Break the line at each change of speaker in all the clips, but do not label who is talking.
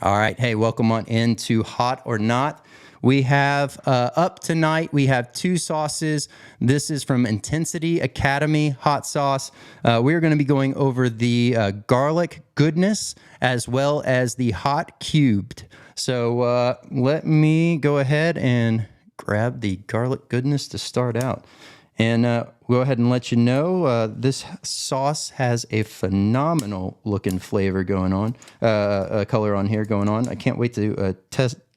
All right. Hey, welcome on into Hot or Not. We have up tonight, we have two sauces. This is from Intensityacademy hot sauce. We're going to be going over the garlic goodness as well as the hot cubed. So let me go ahead and grab the garlic goodness to start out. And we'll go ahead and let you know this sauce has a phenomenal looking flavor going on, color on here going on. I can't wait to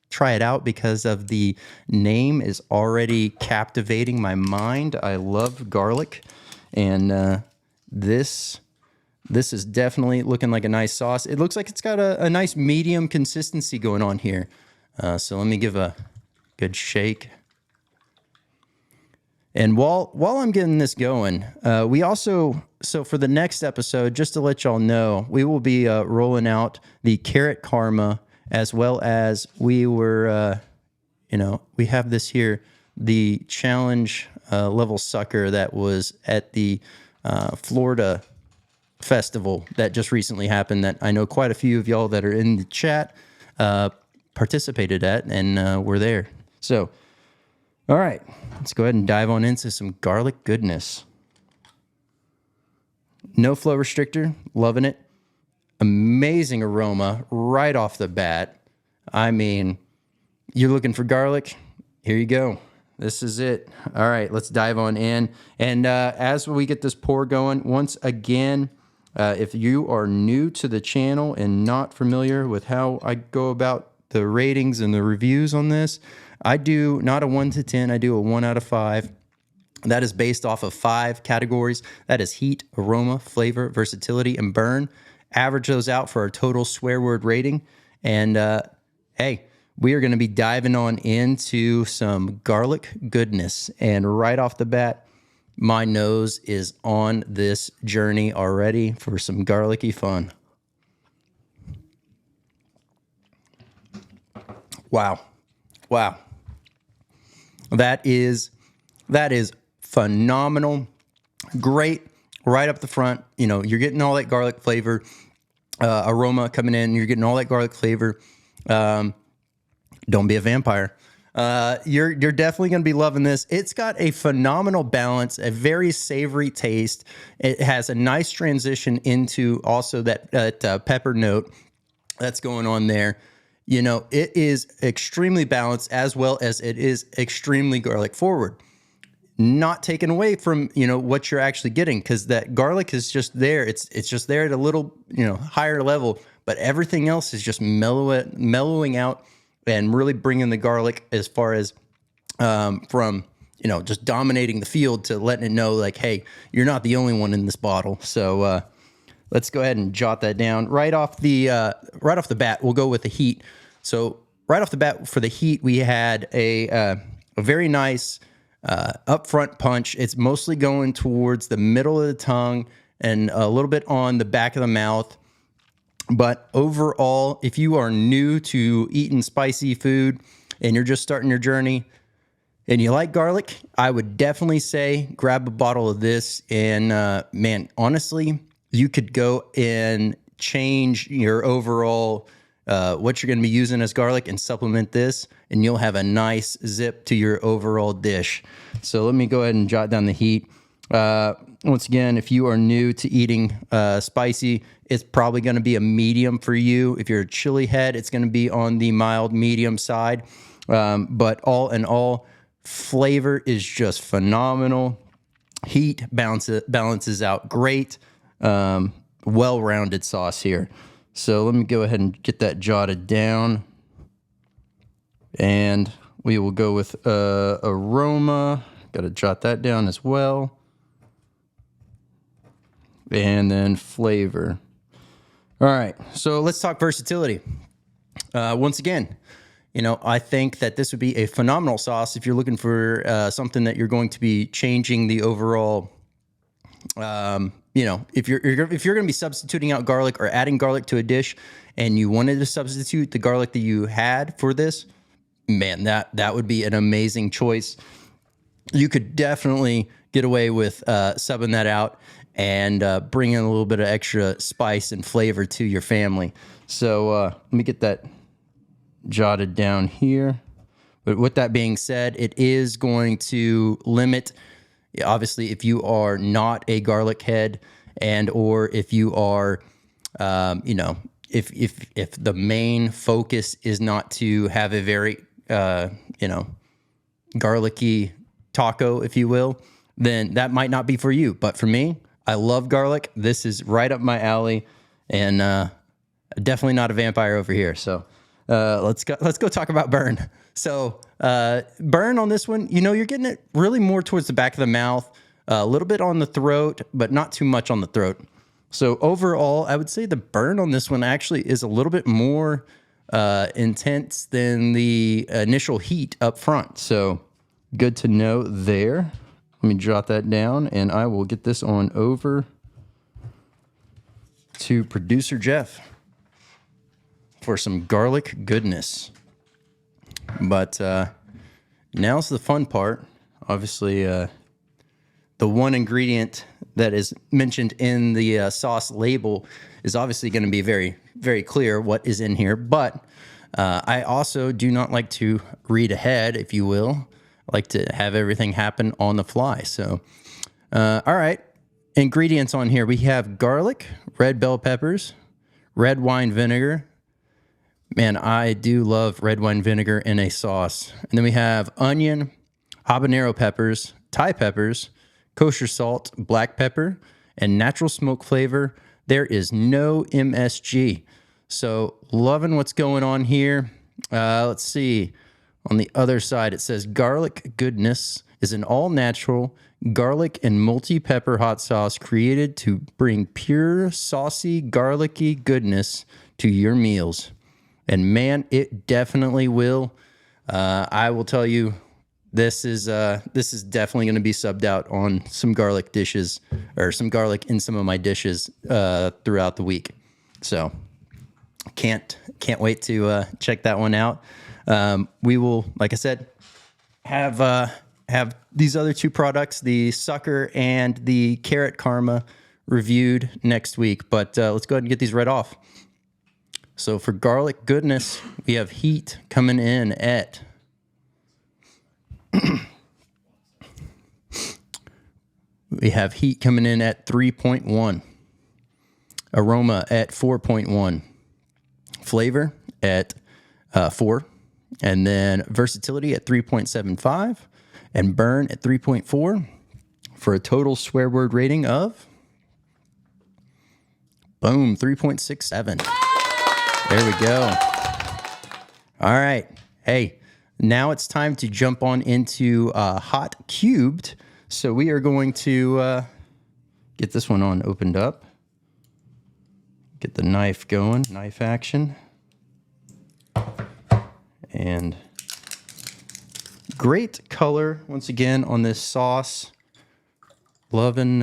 try it out because of the name is already captivating my mind. I love garlic, and this is definitely looking like a nice sauce. It looks like it's got a nice medium consistency going on here. So let me give a good shake. And while I'm getting this going, we also, so for the next episode, just to let y'all know, we will be rolling out the carrot karma, as well as we were, we have this here, the challenge level sucker that was at the Florida festival that just recently happened, that I know quite a few of y'all that are in the chat participated at, and were there. So, all right, let's go ahead and dive on into some garlic goodness. No flow restrictor, loving it. Amazing aroma right off the bat. I mean, you're looking for garlic? Here you go. This is it. All right, let's dive on in. And as we get this pour going, once again, if you are new to the channel and not familiar with how I go about the ratings and the reviews on this, I do not a 1 to 10, I do a 1 out of 5. That is based off of 5 categories. That is heat, aroma, flavor, versatility, and burn. Average those out for our total swear word rating. And hey, we are going to be diving on into some garlic goodness. And right off the bat, my nose is on this journey already for some garlicky fun. Wow. Wow. That is phenomenal. Great. Right up the front. You know, you're getting all that garlic flavor, aroma coming in. You're getting all that garlic flavor. Don't be a vampire. You're definitely going to be loving this. It's got a phenomenal balance, a very savory taste. It has a nice transition into also that pepper note that's going on there. You know, it is extremely balanced, as well as it is extremely garlic forward. Not taken away from, what you're actually getting, because that garlic is just there. It's just there at a little, higher level, but everything else is just mellowing out and really bringing the garlic as far as from, just dominating the field to letting it know, like, hey, you're not the only one in this bottle. So let's go ahead and jot that down. Right off the bat, we'll go with the heat. So right off the bat for the heat, we had a very nice upfront punch. It's mostly going towards the middle of the tongue and a little bit on the back of the mouth. But overall, if you are new to eating spicy food and you're just starting your journey and you like garlic, I would definitely say grab a bottle of this. And man, honestly, you could go and change your overall what you're going to be using as garlic and supplement this, and you'll have a nice zip to your overall dish. So let me go ahead and jot down the heat. Once again, if you are new to eating spicy, it's probably going to be a medium for you. If you're a chili head, it's going to be on the mild medium side. But all in all, flavor is just phenomenal. Heat balances out great. Well-rounded sauce here. So let me go ahead and get that jotted down. And we will go with aroma. Got to jot that down as well. And then flavor. All right, so let's talk versatility. Once again, I think that this would be a phenomenal sauce if you're looking for something that you're going to be changing the overall if you're going to be substituting out garlic or adding garlic to a dish and you wanted to substitute the garlic that you had for this, man, that would be an amazing choice. You could definitely get away with subbing that out and bring in a little bit of extra spice and flavor to your family. So let me get that jotted down here. But with that being said, it is going to limit, obviously, if you are not a garlic head, and or if you are, you know, if the main focus is not to have a very, you know, garlicky taco, if you will, then that might not be for you. But for me, I love garlic. This is right up my alley, and definitely not a vampire over here. So let's go talk about burn. So burn on this one, you know, you're getting it really more towards the back of the mouth, a little bit on the throat, but not too much on the throat. So overall, I would say the burn on this one actually is a little bit more intense than the initial heat up front. So good to know there. Let me jot that down, and I will get this on over to producer Jeff for some garlic goodness. But now's the fun part. Obviously, the one ingredient that is mentioned in the sauce label is obviously going to be very, very clear what is in here. But I also do not like to read ahead, if you will. I like to have everything happen on the fly. So, all right. Ingredients on here. We have garlic, red bell peppers, red wine vinegar. Man, I do love red wine vinegar in a sauce. And then we have onion, habanero peppers, Thai peppers, kosher salt, black pepper, and natural smoke flavor. There is no MSG. So loving what's going on here. Let's see. On the other side, it says garlic goodness is an all-natural garlic and multi-pepper hot sauce created to bring pure, saucy, garlicky goodness to your meals. And man, it definitely will. I will tell you, this is definitely going to be subbed out on some garlic dishes, or some garlic in some of my dishes throughout the week. So can't wait to check that one out. We will, like I said, have these other two products, the Sucker and the Carrot Karma, reviewed next week. But let's go ahead and get these right off. So for garlic goodness, we have heat coming in at we have heat coming in at 3.1, aroma at 4.1, flavor at 4, and then versatility at 3.75, and burn at 3.4, for a total swear word rating of, boom, 3.67. There we go. All right. Hey, now it's time to jump on into Hot Cubed. So we are going to get this one on opened up. Get the knife going, knife action. And great color, once again, on this sauce. Loving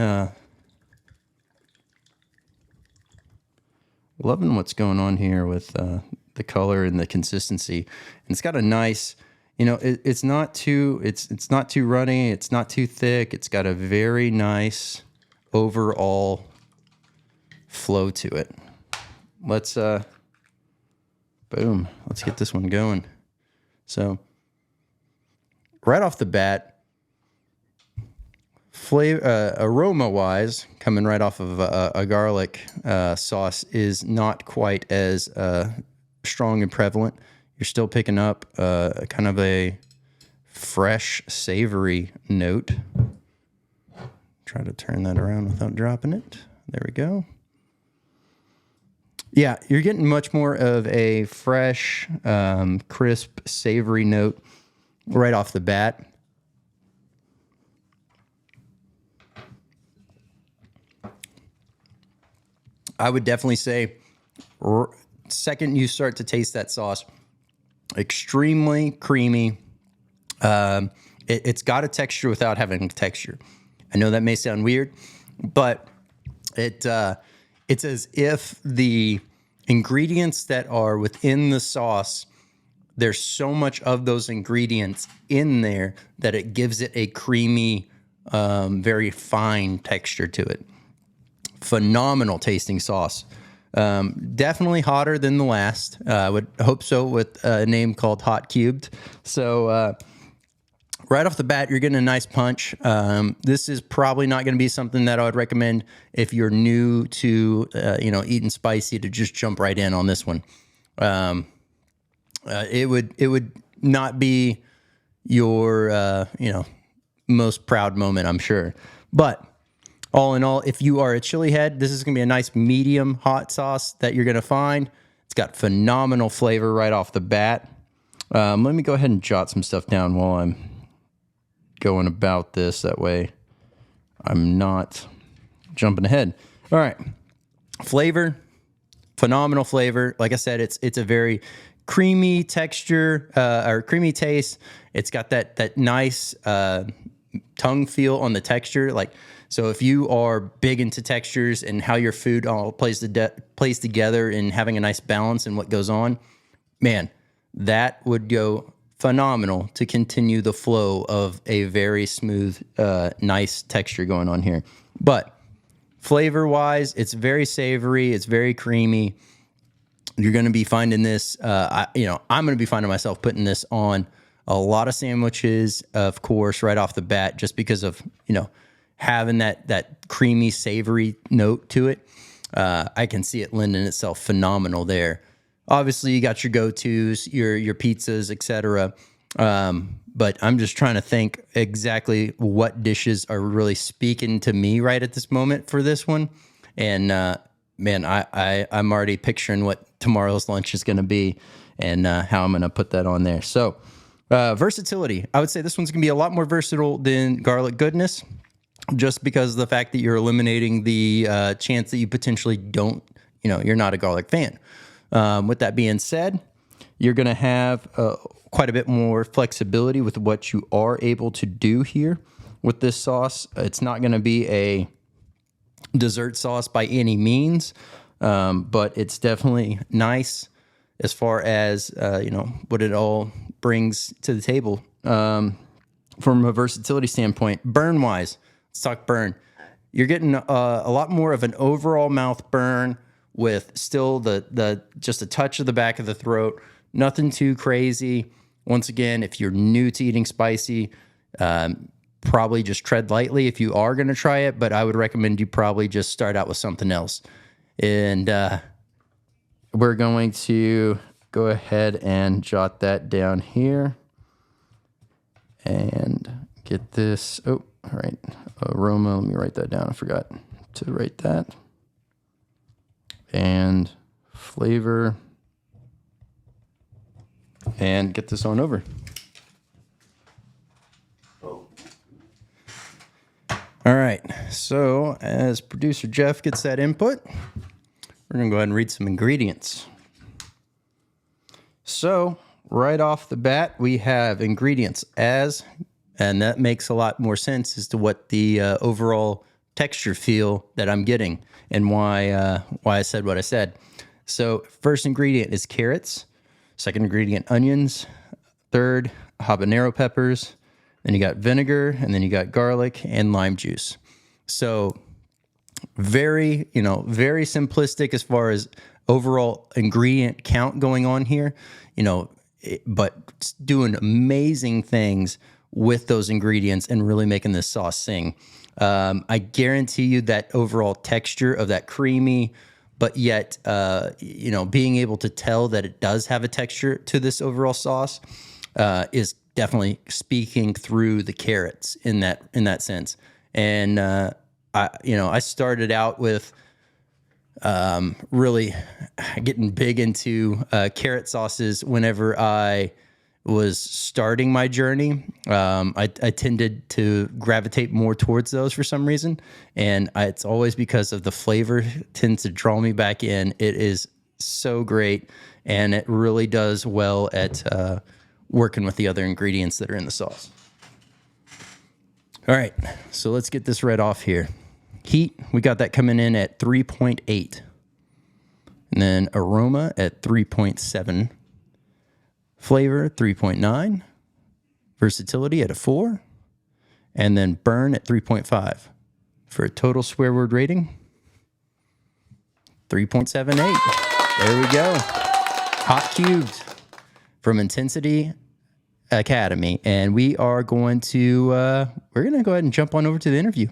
what's going on here with the color and the consistency. And it's got a nice, you know, it's not too runny, it's not too thick. It's got a very nice overall flow to it. Let's boom, let's get this one going. So right off the bat, flavor, aroma-wise, coming right off of a garlic sauce is not quite as strong and prevalent. You're still picking up kind of a fresh, savory note. Try to turn that around without dropping it. There we go. Yeah, you're getting much more of a fresh, crisp, savory note right off the bat. I would definitely say, second you start to taste that sauce, extremely creamy. It's got a texture without having a texture. I know that may sound weird, but it's as if the ingredients that are within the sauce, there's so much of those ingredients in there that it gives it a creamy, very fine texture to it. Phenomenal tasting sauce. Definitely hotter than the last. I would hope so with a name called Hot Cubed. So right off the bat, you're getting a nice punch. This is probably not going to be something that I would recommend if you're new to, eating spicy, to just jump right in on this one. It would not be your, most proud moment, I'm sure. But all in all, if you are a chili head, this is going to be a nice medium hot sauce that you're going to find. It's got phenomenal flavor right off the bat. Let me go ahead and jot some stuff down while I'm going about this. That way I'm not jumping ahead. All right. Flavor, phenomenal flavor. Like I said, it's a very creamy texture, or creamy taste. It's got that nice tongue feel on the texture. So if you are big into textures and how your food all plays together and having a nice balance in what goes on, man, that would go phenomenal to continue the flow of a very smooth, nice texture going on here. But flavor-wise, it's very savory. It's very creamy. You're going to be finding this, I'm going to be finding myself putting this on a lot of sandwiches, of course, right off the bat, just because of, having that creamy, savory note to it. I can see it lending itself phenomenal there. Obviously, you got your go-tos, your pizzas, etc. But I'm just trying to think exactly what dishes are really speaking to me right at this moment for this one. And man, I'm already picturing what tomorrow's lunch is going to be and how I'm going to put that on there. So versatility, I would say this one's going to be a lot more versatile than garlic goodness, just because of the fact that you're eliminating the chance that you potentially you're not a garlic fan. With that being said, you're going to have quite a bit more flexibility with what you are able to do here with this sauce. It's not going to be a dessert sauce by any means, but it's definitely nice as far as, what it all brings to the table. From a versatility standpoint, burn-wise, let's talk burn. You're getting a lot more of an overall mouth burn with still just a touch of the back of the throat. Nothing too crazy. Once again, if you're new to eating spicy, probably just tread lightly if you are going to try it, but I would recommend you probably just start out with something else. And we're going to go ahead and jot that down here and get this. Oh, all right. Aroma. Let me write that down. I forgot to write that. And flavor. And get this on over. All right. So as producer Jeff gets that input, we're going to go ahead and read some ingredients. So right off the bat, we have ingredients and that makes a lot more sense as to what the overall texture feel that I'm getting and why I said what I said. So first ingredient is carrots. Second ingredient, onions. Third, habanero peppers. Then you got vinegar, and then you got garlic and lime juice. So very simplistic as far as overall ingredient count going on here, but doing amazing things with those ingredients and really making this sauce sing. I guarantee you that overall texture of that creamy, but yet, being able to tell that it does have a texture to this overall sauce is definitely speaking through the carrots in that sense. And I started out with really getting big into carrot sauces whenever I was starting my journey. I tended to gravitate more towards those for some reason, and it's always because of the flavor tends to draw me back in. It is so great, and it really does well at working with the other ingredients that are in the sauce. All right, so let's get this right off here. Heat, we got that coming in at 3.8, and then aroma at 3.7. Flavor, 3.9. Versatility at a 4. And then burn at 3.5. For a total swear word rating, 3.78. There we go. Hot cubed from Intensity Academy. And we are going to, we're going to go ahead and jump on over to the interview.